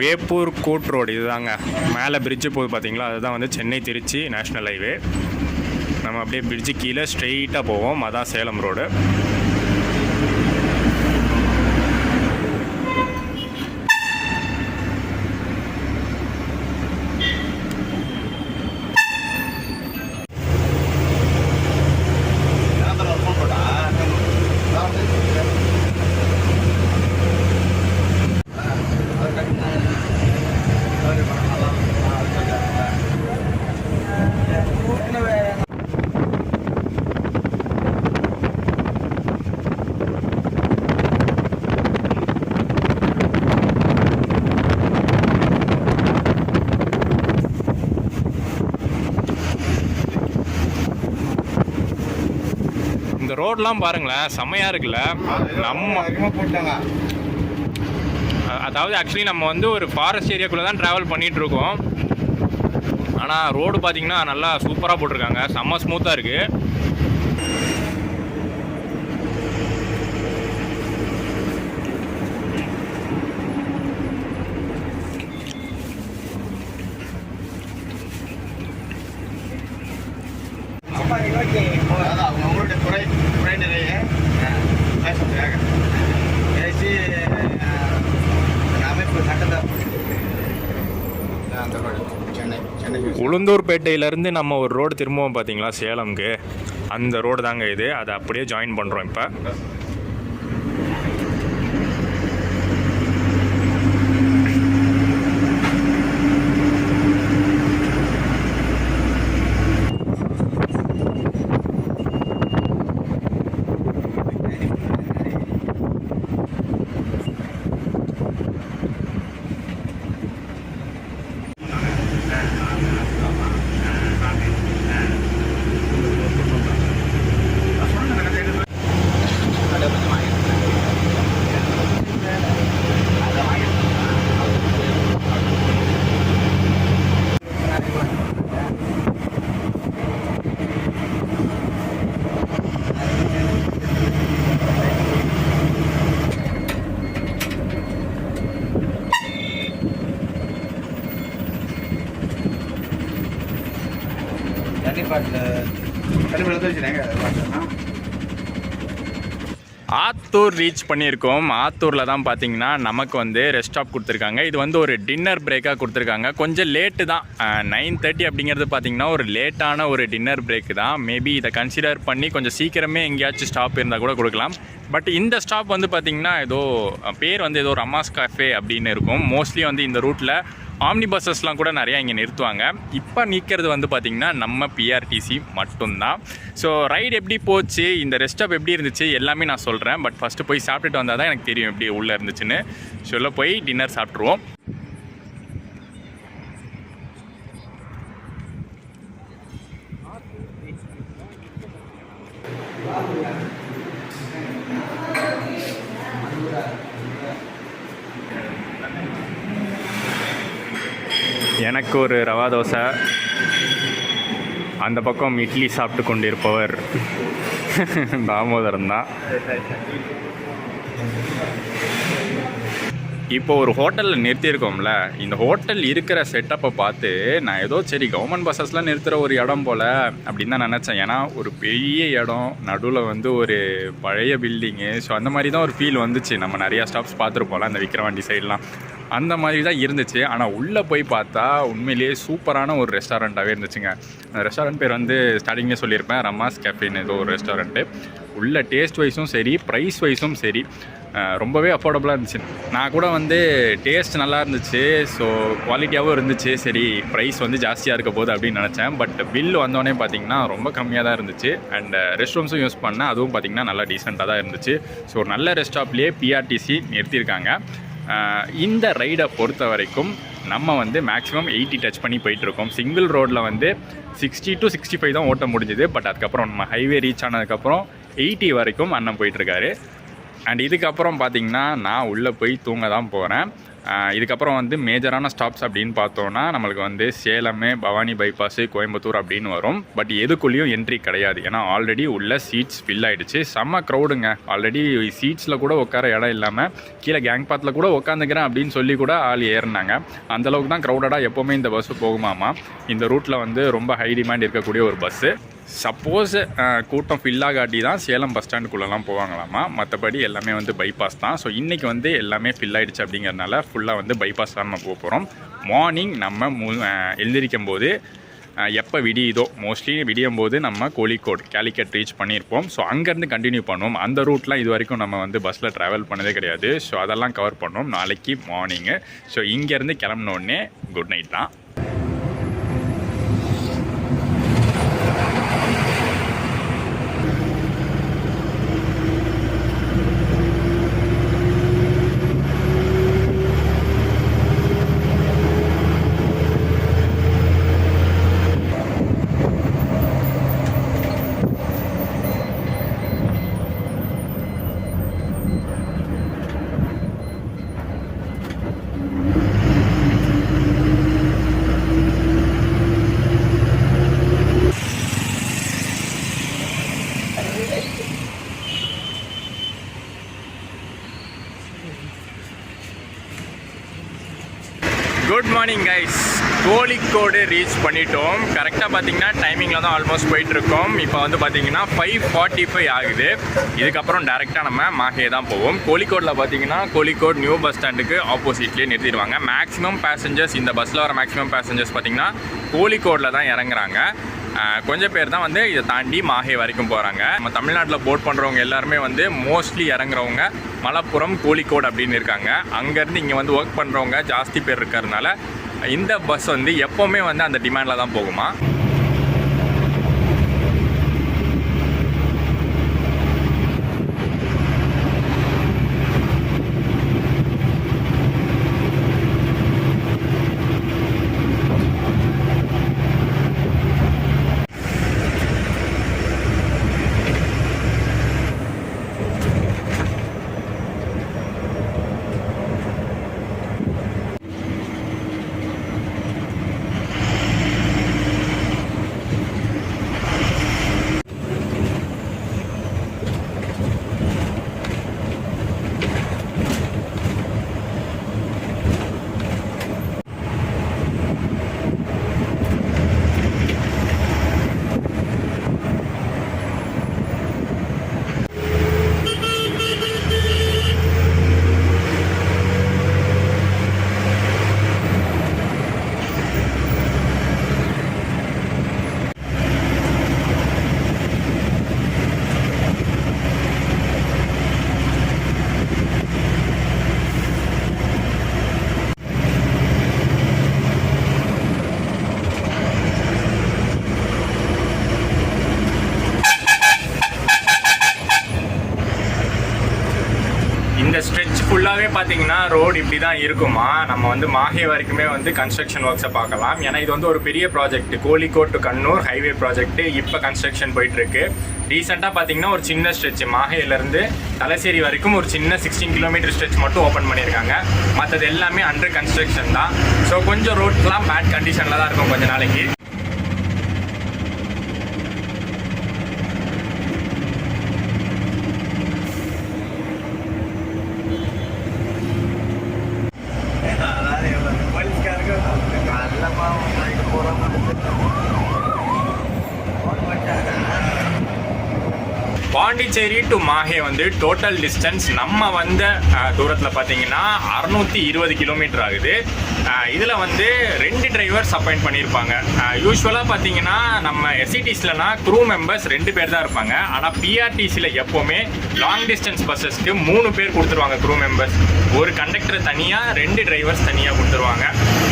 வேப்பூர் கோட் ரோடு இதுதாங்க. மேலே பிரிட்ஜு போகுது பார்த்தீங்களா, அதுதான் வந்து சென்னை திருச்சி நேஷ்னல் ஹைவே. நம்ம அப்படியே பிரிட்ஜு கீழே ஸ்ட்ரெயிட்டாக போவோம், அதான் சேலம் ரோடு. இந்த ரோடெலாம் பாருங்களேன், செம்மையாக இருக்குல்ல. நம்ம போட்டாங்க. அதாவது ஆக்சுவலி நம்ம வந்து ஒரு ஃபாரஸ்ட் ஏரியாக்குள்ளே தான் ட்ராவல் பண்ணிகிட்ருக்கோம். ஆனால் ரோடு பார்த்திங்கன்னா நல்லா சூப்பராக போட்டிருக்காங்க, செம்ம ஸ்மூத்தாக இருக்குது. அவங்களுடைய துறை நிறைய பேசி அமைப்பு சட்டத்தை அந்த சென்னை உளுந்தூர்பேட்டையிலேருந்து நம்ம ஒரு ரோடு திரும்பவும் பார்த்தீங்களா சேலம்க்கு, அந்த ரோடு தாங்க இது. அதை அப்படியே ஜாயின் பண்ணுறோம் இப்போ. ஆத்தூர் ரீச் பண்ணியிருக்கோம். ஆத்தூரில் தான் பார்த்தீங்கன்னா நமக்கு வந்து ரெஸ்ட் ஸ்டாப் கொடுத்துருக்காங்க. இது வந்து ஒரு டின்னர் பிரேக்காக கொடுத்துருக்காங்க. கொஞ்சம் லேட்டு தான், 9:30 அப்படிங்கிறது பார்த்தீங்கன்னா ஒரு லேட்டான ஒரு டின்னர் பிரேக்கு தான். மேபி இதை கன்சிடர் பண்ணி கொஞ்சம் சீக்கிரமே எங்கேயாச்சும் ஸ்டாப் இருந்தால் கூட கொடுக்கலாம். பட் இந்த ஸ்டாப் வந்து பார்த்திங்கன்னா ஏதோ பேர் வந்து ஏதோ ரமாஸ் கஃபே அப்படின்னு இருக்கும். மோஸ்ட்லி வந்து இந்த ரூட்டில் ஆம்னி பஸ்ஸஸ்லாம் கூட நிறையா இங்கே நிறுத்துவாங்க. இப்போ நிற்கிறது வந்து பார்த்திங்கன்னா நம்ம பிஆர்டிசி மட்டும்தான். ஸோ ரைடு எப்படி போச்சு, இந்த ரெஸ்ட் ஸ்டாப் எப்படி இருந்துச்சு எல்லாமே நான் சொல்கிறேன். பட் ஃபஸ்ட்டு போய் சாப்பிட்டுட்டு வந்தால் தான் எனக்கு தெரியும் எப்படி உள்ளே இருந்துச்சுன்னு. சொல்ல போய் டின்னர் சாப்பிட்ருவோம். எனக்கு ஒரு ரவா தோசை, அந்த பக்கம் இட்லி சாப்பிட்டு கொண்டிருப்பவர் தாமோதரன் தான். இப்போ ஒரு ஹோட்டலில் நிறுத்தியிருக்கோம்ல, இந்த ஹோட்டல் இருக்கிற செட்டப்பை பார்த்து நான் ஏதோ சரி கவர்மெண்ட் பஸ்ஸஸ்லாம் நிறுத்துகிற ஒரு இடம் போல் அப்படின்னு தான் நினச்சேன். ஏன்னா ஒரு பெரிய இடம், நடுவில் வந்து ஒரு பழைய பில்டிங்கு. ஸோ அந்த மாதிரி தான் ஒரு ஃபீல் வந்துச்சு. நம்ம நிறையா ஸ்டாப்ஸ் பார்த்துருப்போம்ல அந்த விக்கிரவாண்டி சைட்லாம், அந்த மாதிரி தான் இருந்துச்சு. ஆனால் உள்ளே போய் பார்த்தா உண்மையிலேயே சூப்பரான ஒரு ரெஸ்டாரண்ட்டாகவே இருந்துச்சுங்க. அந்த ரெஸ்டாரண்ட் பேர் வந்து ஸ்டார்டிங்கே சொல்லியிருப்பேன், ரமாஸ் கேஃபேன்னு ஏதோ ஒரு ரெஸ்டாரண்ட்டு. உள்ள டேஸ்ட் வைஸும் சரி, ப்ரைஸ் வைஸும் சரி, ரொம்பவே அஃபோர்டபுளாக இருந்துச்சு. நான் கூட வந்து டேஸ்ட் நல்லா இருந்துச்சு, ஸோ குவாலிட்டியாகவும் இருந்துச்சு. சரி ப்ரைஸ் வந்து ஜாஸ்தியாக இருக்க போகுது அப்படின்னு நினச்சேன். பட் பில் வந்தோடனே பார்த்திங்கன்னா ரொம்ப கம்மியாக தான் இருந்துச்சு. அண்ட் ரெஸ்ட் ரூம்ஸும் யூஸ் பண்ணேன், அதுவும் பார்த்திங்கன்னா நல்லா டீசெண்டாக தான் இருந்துச்சு. ஸோ ஒரு நல்ல ரெஸ்ட் ஸ்டாப்லேயே பிஆர்டிசி நிறுத்தியிருக்காங்க. இந்த ரைடை பொறுத்த வரைக்கும் நம்ம வந்து மேக்ஸிமம் 80 டச் பண்ணி போயிட்டுருக்கோம். சிங்கிள் ரோடில் வந்து 60 to 65 தான் ஓட்ட முடிஞ்சுது. பட் அதுக்கப்புறம் நம்ம ஹைவே ரீச் ஆனதுக்கப்புறம் 80 வரைக்கும் அண்ணன் போயிட்டுருக்காரு. அண்ட் இதுக்கப்புறம் பார்த்திங்கன்னா நான் உள்ளே போய் தூங்க தான் போகிறேன். இதுக்கப்புறம் வந்து மேஜரான ஸ்டாப்ஸ் அப்படின்னு பார்த்தோன்னா நம்மளுக்கு வந்து சேலம், பவானி பைபாஸு, கோயம்புத்தூர் அப்படின்னு வரும். பட் எதுக்குள்ளேயும் என்ட்ரி கிடையாது. ஏன்னா ஆல்ரெடி உள்ள சீட்ஸ் ஃபில் ஆகிடுச்சு. செம்ம க்ரௌடுங்க. ஆல்ரெடி சீட்ஸில் கூட உட்கார இடம் இல்லாமல் கீழே கேங் பாத்தில் கூட உட்காந்துக்கிறேன் அப்படின்னு சொல்லி கூட ஆள் ஏறினாங்க. அந்தளவுக்கு தான் க்ரௌடடாக எப்போவுமே இந்த பஸ்ஸு போகுமாமா. இந்த ரூட்டில் வந்து ரொம்ப ஹை டிமாண்ட் இருக்கக்கூடிய ஒரு பஸ்ஸு. சப்போஸ் கூட்டம் ஃபில் ஆகாட்டி தான் சேலம் பஸ் ஸ்டாண்டுக்குள்ளெல்லாம் போவாங்களாமா. மற்றபடி எல்லாமே வந்து பைபாஸ் தான். ஸோ இன்றைக்கி வந்து எல்லாமே ஃபில் ஆகிடுச்சு அப்படிங்கிறதுனால ஃபுல்லாக வந்து பைபாஸ் தான் நம்ம போக போகிறோம். மார்னிங் நம்ம எழுந்திரிக்கும் போது எப்போ விடியுதோ, மோஸ்ட்லி விடியும் போது நம்ம கோழிக்கோடு கேலிக்கட் ரீச் பண்ணியிருப்போம். ஸோ அங்கேருந்து கண்டினியூ பண்ணுவோம். அந்த ரூட்லாம் இது வரைக்கும் நம்ம வந்து பஸ்ஸில் ட்ராவல் பண்ணதே கிடையாது. ஸோ அதெல்லாம் கவர் பண்ணோம் நாளைக்கு மார்னிங்கு. ஸோ இங்கேருந்து கிளம்பினோடனே குட் நைட் தான். Good morning guys. Kozhikode reach பண்ணிட்டோம். கரெக்டாக பார்த்தீங்கன்னா டைமிங்கில் தான் ஆல்மோஸ்ட் போயிட்டுருக்கோம். இப்போ வந்து பார்த்தீங்கன்னா 5:45 ஆகுது. இதுக்கப்புறம் டேரெக்டாக நம்ம மாஹே தான் போவோம். கோழிக்கோடில் பார்த்தீங்கன்னா கோழிக்கோடு நியூ பஸ் ஸ்டாண்டுக்கு ஆப்போசிட்லேயே நிறுத்திடுவாங்க. மேக்ஸிமம் பேசஞ்சர்ஸ் இந்த பஸ்ஸில் வர மேக்ஸிமம் பேசஞ்சர்ஸ் பார்த்தீங்கன்னா கோழிக்கோடில் தான் இறங்குறாங்க. கொஞ்சம் பேர் தான் வந்து இதை தாண்டி மாஹே வரைக்கும் போகிறாங்க. நம்ம தமிழ்நாட்டில் போட் பண்ணுறவங்க எல்லாருமே வந்து மோஸ்ட்லி இறங்குறவங்க மலப்புரம், கோழிக்கோடு அப்படின்னு இருக்காங்க. அங்கேருந்து இங்கே வந்து ஒர்க் பண்ணுறவங்க ஜாஸ்தி பேர் இருக்கிறதுனால இந்த பஸ் வந்து எப்போவுமே வந்து அந்த டிமாண்டில் தான் போகுமா. இந்த ஸ்ட்ரெச் ஃபுல்லாகவே பார்த்தீங்கன்னா ரோடு இப்படி தான் இருக்குமா. நம்ம வந்து மாஹே வரைக்குமே வந்து கன்ஸ்ட்ரக்ஷன் ஒர்க்ஸை பார்க்கலாம். ஏன்னா இது வந்து ஒரு பெரிய project, Kozhikode to Kannur highway project. இப்போ கன்ஸ்ட்ரக்ஷன் போயிட்டுருக்கு. ரீசெண்டாக பார்த்தீங்கன்னா ஒரு சின்ன ஸ்ட்ரெச் மாஹேலேருந்து தலசேரி வரைக்கும் ஒரு சின்ன 16 கிலோமீட்டர் ஸ்ட்ரெச் மட்டும் ஓப்பன் பண்ணியிருக்காங்க. மற்றது எல்லாமே அண்டர் கன்ஸ்ட்ரக்ஷன் தான். ஸோ கொஞ்சம் ரோட்லாம் பேட் கண்டிஷனில் தான் இருக்கும் கொஞ்சம் நாளைக்கு. பாண்டிச்சேரி டு மாஹே வந்து டோட்டல் டிஸ்டன்ஸ் நம்ம வந்த தூரத்தில் பார்த்தீங்கன்னா 620 கிலோமீட்டர் ஆகுது. இதில் வந்து 2 டிரைவர்ஸ் அப்பாயிண்ட் பண்ணியிருப்பாங்க. யூஸ்வலாக பார்த்தீங்கன்னா நம்ம எஸ்சிடிஸ்லனா க்ரூ மெம்பர்ஸ் 2 பேர் தான் இருப்பாங்க. ஆனால் பிஆர்டிசியில் எப்போவுமே லாங் டிஸ்டன்ஸ் பஸ்ஸஸ்க்கு 3 பேர் கொடுத்துருவாங்க க்ரூ மெம்பர்ஸ். ஒரு கண்டக்டர் தனியாக, 2 டிரைவர்ஸ் தனியாக கொடுத்துருவாங்க.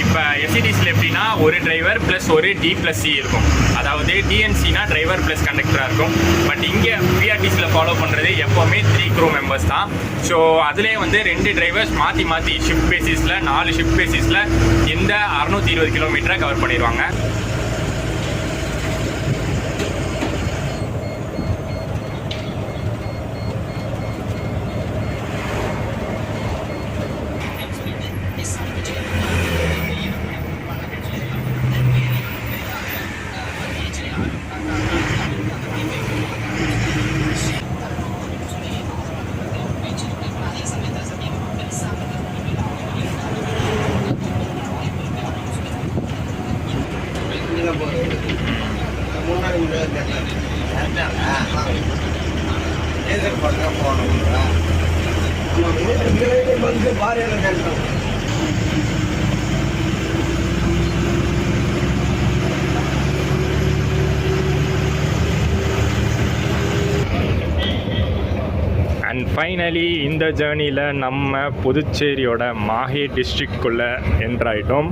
இப்போ எஸ்சிடிஸில் எப்படின்னா ஒரு டிரைவர் ப்ளஸ் ஒரு D+C இருக்கும். அதாவது டிஎன்சினா டிரைவர் ப்ளஸ் கண்டக்டராக இருக்கும். பட் இங்கே பிஆர்டிசியில் ஃபாலோ பண்ணுறது எப்போவுமே 3 க்ரூ மெம்பர்ஸ் தான். ஸோ அதிலே வந்து 2 டிரைவர்ஸ் மாற்றி மாற்றி ஷிஃப்ட் பேசிஸில் 4 ஷிஃப்ட் பேசிஸில் இந்த 620 கிலோமீட்டரை கவர் பண்ணிடுவாங்க. அண்ட் ஃபைனலி இந்த ஜேர்னியில் நம்ம புதுச்சேரியோட மாஹே டிஸ்ட்ரிக்ட்குள்ளே என்ட்ராயிட்டோம்.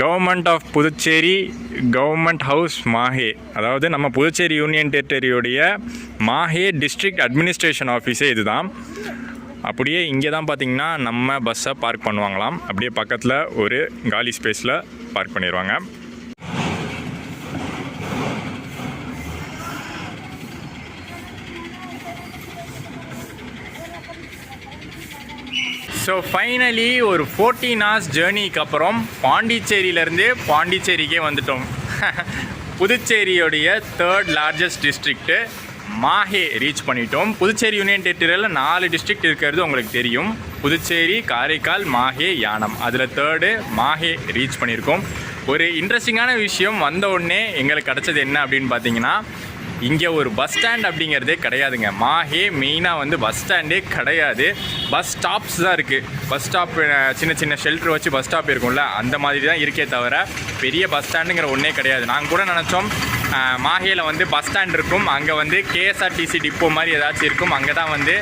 Government of Puducherry government house Mahe, அதாவது நம்ம புதுச்சேரி யூனியன் டெரிட்டரியோடைய மாஹே டிஸ்ட்ரிக்ட் அட்மினிஸ்ட்ரேஷன் ஆஃபீஸே இதுதான். அப்படியே இங்கே தான் பார்த்திங்கன்னா நம்ம பஸ்ஸை பார்க் பண்ணுவாங்களாம். அப்படியே பக்கத்தில் ஒரு காலி ஸ்பேஸில் பார்க் பண்ணிடுவாங்க. ஸோ ஃபைனலி ஒரு 14 hours ஜேர்னிக்கு அப்புறம் பாண்டிச்சேரியிலேருந்து பாண்டிச்சேரிக்கே வந்துட்டோம். புதுச்சேரியோடைய 3rd largest district Mahe reach பண்ணிட்டோம். புதுச்சேரி யூனியன் டெரிட்டரியில் 4 டிஸ்ட்ரிக்ட் இருக்கிறது உங்களுக்கு தெரியும். புதுச்சேரி, காரைக்கால், மாஹே, யானம். அதில் 3rd மாஹே ரீச் பண்ணியிருக்கோம். ஒரு இன்ட்ரெஸ்டிங்கான விஷயம் வந்த உடனே எங்களுக்கு கிடச்சது என்ன அப்படின்னு பார்த்தீங்கன்னா, இங்கே ஒரு பஸ் ஸ்டாண்ட் அப்படிங்கிறதே கிடையாதுங்க. மாஹே மெயினாக வந்து பஸ் ஸ்டாண்டே கிடையாது, பஸ் ஸ்டாப்ஸ் தான் இருக்குது. பஸ் ஸ்டாப் சின்ன சின்ன ஷெல்டர் வச்சு பஸ் ஸ்டாப் இருக்கும்ல, அந்த மாதிரி தான் இருக்கே தவிர பெரிய பஸ் ஸ்டாண்டுங்கிற ஒன்றே கிடையாது. நாங்கள் கூட நினச்சோம் மாஹேயில் வந்து பஸ் ஸ்டாண்ட் இருக்கும், அங்கே வந்து கேஎஸ்ஆர்டிசி டிப்போ மாதிரி ஏதாச்சும் இருக்கும், அங்கே தான் வந்து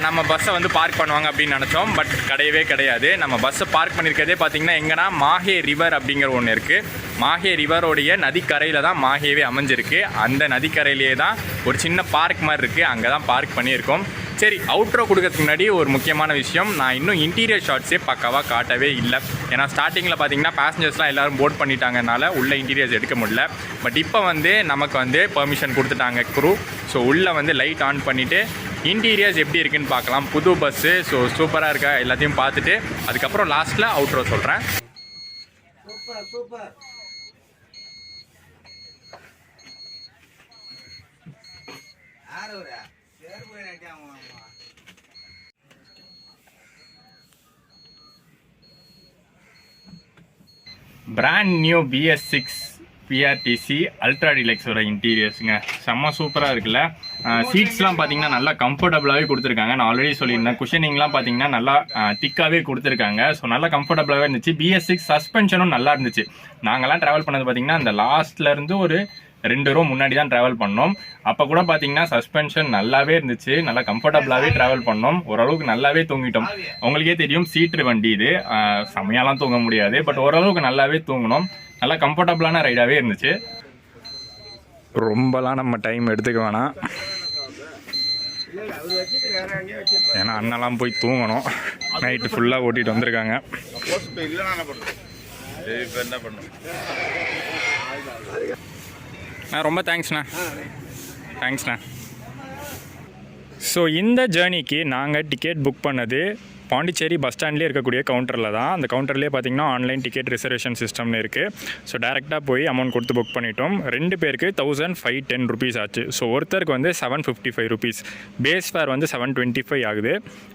நம்ம பஸ்ஸை வந்து பார்க் பண்ணுவாங்க அப்படின்னு நினச்சோம். பட் கிடையவே கிடையாது. நம்ம பஸ்ஸை பார்க் பண்ணியிருக்கிறதே பார்த்திங்கன்னா எங்கன்னா மாஹே ரிவர் அப்படிங்கிற ஒன்று இருக்குது. மாஹே ரிவரோடைய நதிக்கரையில் தான் மாஹேவே அமைஞ்சிருக்கு. அந்த நதிக்கரையிலே தான் ஒரு சின்ன பார்க் மாதிரி இருக்குது, அங்கே தான் பார்க் பண்ணியிருக்கோம். சரி, அவுட்ரோ கொடுக்கறதுக்கு முன்னாடி ஒரு முக்கியமான விஷயம், நான் இன்னும் இன்டீரியர் ஷாட்ஸே பக்காவாக காட்டவே இல்லை. ஏன்னா ஸ்டார்டிங்கில் பார்த்தீங்கன்னா பேசஞ்சர்ஸ்லாம் எல்லோரும் போர்ட் பண்ணிட்டாங்கனால உள்ள இன்டீரியர்ஸ் எடுக்க முடியல. பட் இப்போ வந்து நமக்கு வந்து பெர்மிஷன் கொடுத்துட்டாங்க குரூ. ஸோ உள்ளே வந்து லைட் ஆன் பண்ணிவிட்டு இன்டீரியர்ஸ் எப்படி இருக்குன்னு பார்க்கலாம். புது பஸ்ஸு, ஸோ சூப்பராக இருக்கா எல்லாத்தையும் பார்த்துட்டு அதுக்கப்புறம் லாஸ்ட்டில் அவுட்ரோ சொல்கிறேன். Super super. Brand new BS6 PRTC ultra டிலக்ஸோட இன்டீரியர்ஸுங்க செம்ம சூப்பராக இருக்குல்ல. சீட்ஸ்லாம் பார்த்தீங்கன்னா நல்லா கம்ஃபர்டபுளாகவே கொடுத்துருக்காங்க. நான் ஆல்ரெடி சொல்லியிருந்தேன், குஷனிங்லாம் பார்த்தீங்கன்னா நல்லா திக்காகவே கொடுத்துருக்காங்க. ஸோ நல்லா கம்ஃபர்டபுளாகவே இருந்துச்சு. BS6 சஸ்பென்ஷனும் நல்லா இருந்துச்சு. நாங்கள்லாம் ட்ராவல் பண்ணது பார்த்தீங்கன்னா அந்த லாஸ்ட்லேருந்து ஒரு 2 row முன்னாடி தான் ட்ராவல் பண்ணோம். அப்போ கூட பார்த்தீங்கன்னா சஸ்பென்ஷன் நல்லாவே இருந்துச்சு, நல்லா கம்ஃபர்டபுளாகவே ட்ராவல் பண்ணோம். ஓரளவுக்கு நல்லாவே தூங்கிட்டோம். உங்களுக்கே தெரியும் சீட்ரு வண்டி இது, செம்மையாலாம் தூங்க முடியாது, பட் ஓரளவுக்கு நல்லாவே தூங்கணும். நல்லா கம்ஃபர்டபுளான ரைடாகவே இருந்துச்சு. ரொம்பலாம் நம்ம டைம் எடுத்துக்க வேணாம், ஏன்னா அண்ணெல்லாம் போய் தூங்கணும். நைட்டு ஃபுல்லாக ஓட்டிகிட்டு வந்திருக்காங்க. ரொம்ப தேங்க்ஸ்ண்ணா. ஸோ இந்த ஜேர்னிக்கு நாங்கள் டிக்கெட் புக் பண்ணது பாண்டிச்சேரி பஸ் ஸ்டாண்ட்லேயே இருக்கக்கூடிய கவுண்டரில் தான். அந்த கவுண்டர்லேயே பார்த்திங்கன்னா ஆன்லைன் டிக்கெட் ரிசர்வேஷன் சிஸ்டம்னு இருக்குது. ஸோ டேரெக்டாக போய் அமௌண்ட் கொடுத்து புக் பண்ணிட்டோம். 2 பேருக்கு 1510 rupees ஆச்சு. ஸோ ஒருத்தருக்கு வந்து 755 rupees, பேஸ் ஃபேர் வந்து 725 ஆகுது,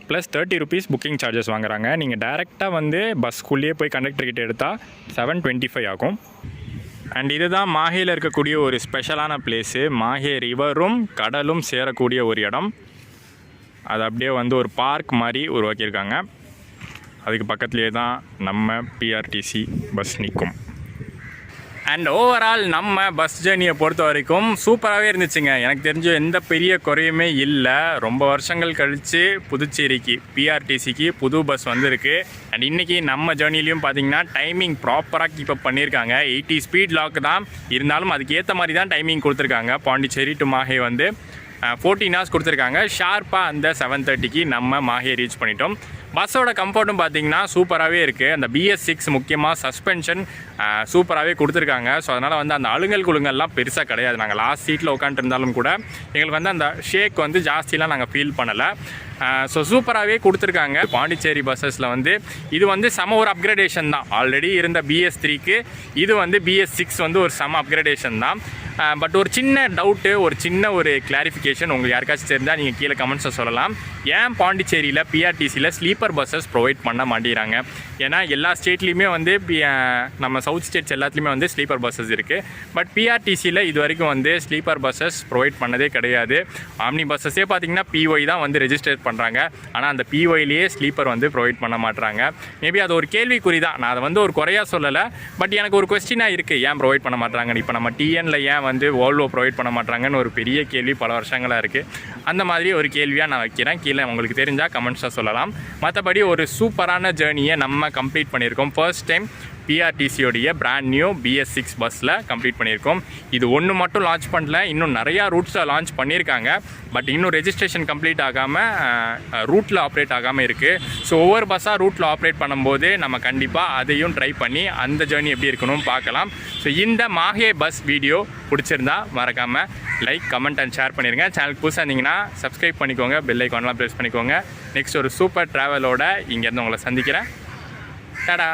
ப்ளஸ் 30 rupees புக்கிங் சார்ஜஸ் வாங்குறாங்க. நீங்கள் டேரெக்டாக வந்து பஸ்க்குள்ளேயே போய் கண்டக்டர் கிட்ட எடுத்தால் 725 ஆகும். அண்ட் இதுதான் மாஹேயில் இருக்கக்கூடிய ஒரு ஸ்பெஷலான பிளேஸு. மாஹே ரிவரும் கடலும் சேரக்கூடிய ஒரு இடம். அது அப்படியே வந்து ஒரு பார்க் மாதிரி உருவாக்கியிருக்காங்க. அதுக்கு பக்கத்துலேயே தான் நம்ம PRTC பஸ் நிற்கும். அண்ட் ஓவரால் நம்ம பஸ் ஜேர்னியை பொறுத்த வரைக்கும் சூப்பராகவே இருந்துச்சுங்க. எனக்கு தெரிஞ்ச எந்த பெரிய குறையுமே இல்லை. ரொம்ப வருஷங்கள் கழித்து புதுச்சேரிக்கு PRTCக்கு புது பஸ் வந்திருக்கு. அண்ட் இன்றைக்கி நம்ம ஜேர்னிலையும் பார்த்திங்கன்னா டைமிங் ப்ராப்பராக கீப் அப் பண்ணியிருக்காங்க. 80 ஸ்பீட் லாக் தான் இருந்தாலும் அதுக்கு ஏற்ற மாதிரி தான் டைமிங் கொடுத்துருக்காங்க. பாண்டிச்சேரி டு மாஹே வந்து 14 hours கொடுத்துருக்காங்க. ஷார்ப்பாக அந்த 7:30க்கு நம்ம மாஹே ரீச் பண்ணிட்டோம். பஸ்ஸோட கம்ஃபர்ட்டும் பார்த்திங்கன்னா சூப்பராகவே இருக்குது. அந்த BS6 முக்கியமாக சஸ்பென்ஷன் சூப்பராகவே கொடுத்துருக்காங்க. ஸோ அதனால் வந்து அந்த அழுங்கல் குழுங்கல்லாம் பெருசாக கிடையாது. நாங்கள் லாஸ்ட் சீட்டில் உட்காந்துருந்தாலும் கூட எங்களுக்கு வந்து அந்த ஷேக் வந்து ஜாஸ்தியெலாம் நாங்கள் ஃபீல் பண்ணலை. ஸோ சூப்பராகவே கொடுத்துருக்காங்க. பாண்டிச்சேரி பஸ்ஸஸில் வந்து இது வந்து செம ஒரு அப்கிரேடேஷன் தான். ஆல்ரெடி இருந்த BS3க்கு இது வந்து BS6 வந்து ஒரு செம அப்கிரேடேஷன் தான். பட் ஒரு சின்ன டவுட்டு, ஒரு சின்ன ஒரு கிளாரிஃபிகேஷன் உங்களுக்கு யாருக்காச்சும் தெரிஞ்சால் நீங்கள் கீழே கமெண்ட்ஸில் சொல்லலாம். ஏன் பாண்டிச்சேரியில் பிஆர்டிசியில் ஸ்லீப்பர் பஸ்ஸஸ் ப்ரொவைட் பண்ண மாட்டேங்கிறாங்க? ஏன்னா எல்லா ஸ்டேட்லேயுமே வந்து நம்ம சவுத் ஸ்டேட்ஸ் எல்லாத்துலேயுமே வந்து ஸ்லீப்பர் பஸ்ஸஸ் இருக்குது. பட் பிஆர்டிசியில் இது வரைக்கும் வந்து ஸ்லீப்பர் பஸ்ஸஸ் ப்ரொவைட் பண்ணதே கிடையாது. ஆம்னி பஸ்ஸஸே பார்த்திங்கன்னா பிஒய் தான் வந்து ரெஜிஸ்டர் பண்ணுறாங்க. ஆனால் அந்த பிஒய்லேயே ஸ்லீப்பர் வந்து ப்ரொவைட் பண்ண மாட்டுறாங்க. மேபி அது ஒரு கேள்விக்குறி தான், நான் அதை வந்து ஒரு குறையாக சொல்லலை. பட் எனக்கு ஒரு கொஸ்டினாக இருக்குது, ஏன் ப்ரொவைட் பண்ண மாட்டாங்கன்னு. இப்போ நம்ம டிஎனில் ஏன் வந்து வோல்வோ ப்ரொவைட் பண்ண மாட்டாங்கன்னு ஒரு பெரிய கேள்வி பல வருஷங்களாக இருக்குது. அந்த மாதிரி ஒரு கேள்வியாக நான் வைக்கிறேன். கீழே உங்களுக்கு தெரிஞ்சால் கமெண்ட்ஸாக சொல்லலாம். மற்றபடி ஒரு சூப்பரான ஜேர்னியை நம்ம கம்ப்ளீட் பண்ணியிருக்கோம். ஃபர்ஸ்ட் டைம் பிஆர்டிசியோடைய பிராண்ட் நியூ BS6 பஸ்ஸில் கம்ப்ளீட் பண்ணியிருக்கோம். இது ஒன்று மட்டும் லான்ச் பண்ணல, இன்னும் நிறையா ரூட்ஸில் லான்ச் பண்ணியிருக்காங்க. பட் இன்னும் ரெஜிஸ்ட்ரேஷன் கம்ப்ளீட் ஆகாமல் ரூட்டில் ஆப்ரேட் ஆகாமல் இருக்குது. ஸோ ஒவ்வொரு பஸ்ஸாக ரூட்டில் ஆப்ரேட் பண்ணும்போது நம்ம கண்டிப்பாக அதையும் ட்ரை பண்ணி அந்த ஜேர்னி எப்படி இருக்கணும் பார்க்கலாம். ஸோ இந்த மாஹே பஸ் வீடியோ பிடிச்சிருந்தா மறக்காமல் லைக், கமெண்ட் அண்ட் ஷேர் பண்ணிடுங்க. சேனலுக்கு புதுசாக இருந்தீங்கன்னா சப்ஸ்கிரைப் பண்ணிக்கோங்க, பெல் ஐக்கான்லாம் ப்ரெஸ் பண்ணிக்கோங்க. நெக்ஸ்ட் ஒரு சூப்பர் ட்ராவலோட இங்கேருந்து உங்களை சந்திக்கிறேன். டாடா.